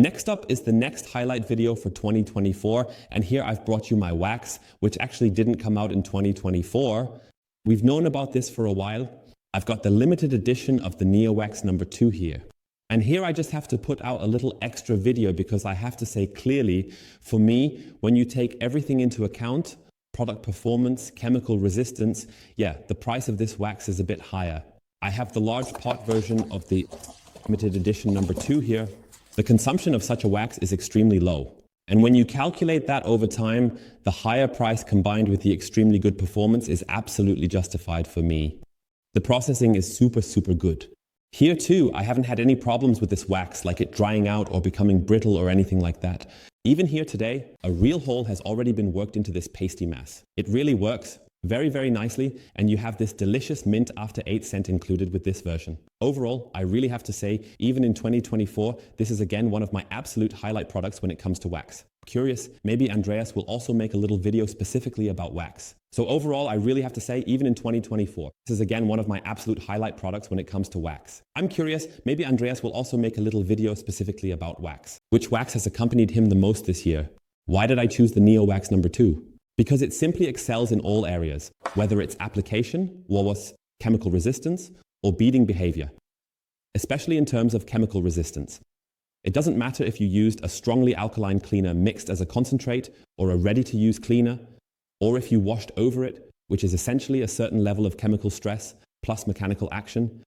Next up is the next highlight video for 2024, and here I've brought you my wax, which actually didn't come out in 2024. We've known about this for a while. I've got the limited edition of the NEOWAX No.2 here. And here I just have to put out a little extra video because I have to say clearly, for me, when you take everything into account, product performance, chemical resistance, yeah, the price of this wax is a bit higher. I have the large pot version of the limited edition No.2 here. The consumption of such a wax is extremely low. And when you calculate that over time, the higher price combined with the extremely good performance is absolutely justified for me. The processing is super good. Here too, I haven't had any problems with this wax, like it drying out or becoming brittle or anything like that. Even here today, a real hole has already been worked into this pasty mass. It really works very nicely, and you have this delicious mint after 8 cent included with this version. Overall, I really have to say, even in 2024, this is again one of my absolute highlight products when it comes to wax. Curious, maybe Andreas will also make a little video specifically about wax. So overall, I really have to say, even in 2024, this is again one of my absolute highlight products when it comes to wax. I'm curious, maybe Andreas will also make a little video specifically about wax. Which wax has accompanied him the most this year? Why did I choose the NEOWAX No.2? Because it simply excels in all areas, whether it's application, chemical resistance, or beading behavior, especially in terms of chemical resistance. It doesn't matter if you used a strongly alkaline cleaner mixed as a concentrate or a ready-to-use cleaner, or if you washed over it, which is essentially a certain level of chemical stress plus mechanical action,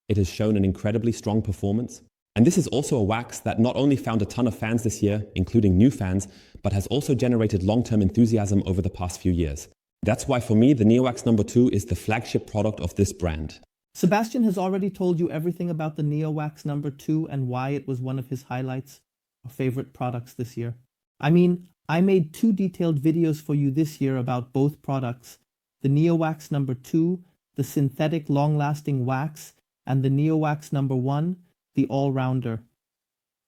it has shown an incredibly strong performance. And this is also a wax that not only found a ton of fans this year, including new fans, but has also generated long-term enthusiasm over the past few years. That's why for me, the NEOWAX No.2 is the flagship product of this brand. Sebastian has already told you everything about the NEOWAX No.2 and why it was one of his highlights or favorite products this year. I mean, I made 2 detailed videos for you this year about both products, the NEOWAX No.2, the synthetic long-lasting wax, and the NEOWAX No.1, the all-rounder.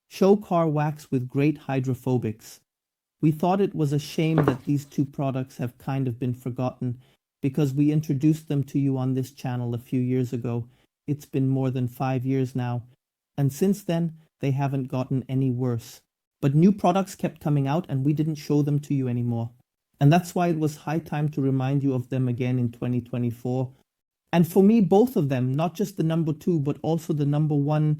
Show car wax with great hydrophobics. We thought it was a shame that these 2 products have kind of been forgotten because we introduced them to you on this channel a few years ago. It's been more than 5 years now, and since then, they haven't gotten any worse. But new products kept coming out and we didn't show them to you anymore. And that's why it was high time to remind you of them again in 2024. And for me, both of them, not just the No.2, but also the No.1,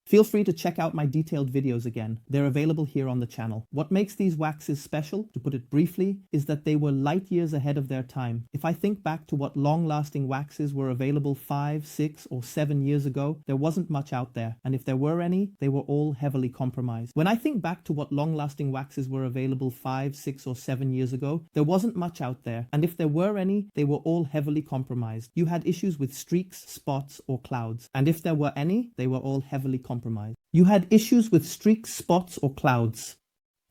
feel free to check out my detailed videos again. They're available here on the channel. What makes these waxes special, to put it briefly, is that they were light years ahead of their time. If I think back to what long-lasting waxes were available 5, 6, or 7 years ago, there wasn't much out there. And if there were any, they were all heavily compromised. When I think back to what long-lasting waxes were available 5, 6, or 7 years ago, there wasn't much out there. And if there were any, they were all heavily compromised. You had issues with streaks, spots, or clouds. And if there were any, they were all heavily compromised. You had issues with streaks, spots, or clouds.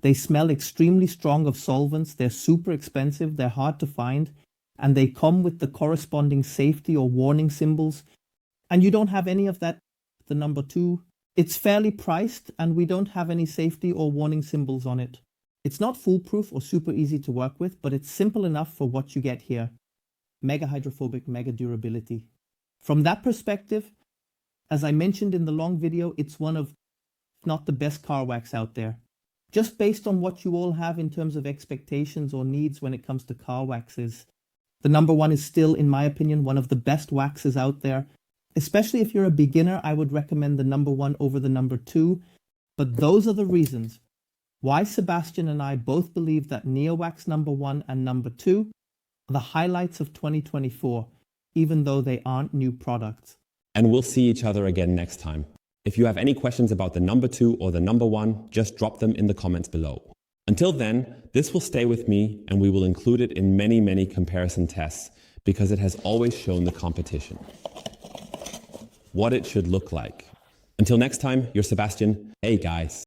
They smell extremely strong of solvents, they're super expensive, they're hard to find, and they come with the corresponding safety or warning symbols. And you don't have any of that, the No.2. It's fairly priced, and we don't have any safety or warning symbols on it. It's not foolproof or super easy to work with, but it's simple enough for what you get here. Mega hydrophobic, mega durability. From that perspective, as I mentioned in the long video, it's one of, if not the best car wax out there. Just based on what you all have in terms of expectations or needs when it comes to car waxes, the No.1 is still, in my opinion, one of the best waxes out there. Especially if you're a beginner, I would recommend the No.1 over the No.2. But those are the reasons why Sebastian and I both believe that NEOWAX No.1 and No.2 are the highlights of 2024, even though they aren't new products. And we'll see each other again next time. If you have any questions about the No.2 or the No.1, just drop them in the comments below. Until then, this will stay with me and we will include it in many comparison tests because it has always shown the competition what it should look like. Until next time, you're Sebastian. Hey guys.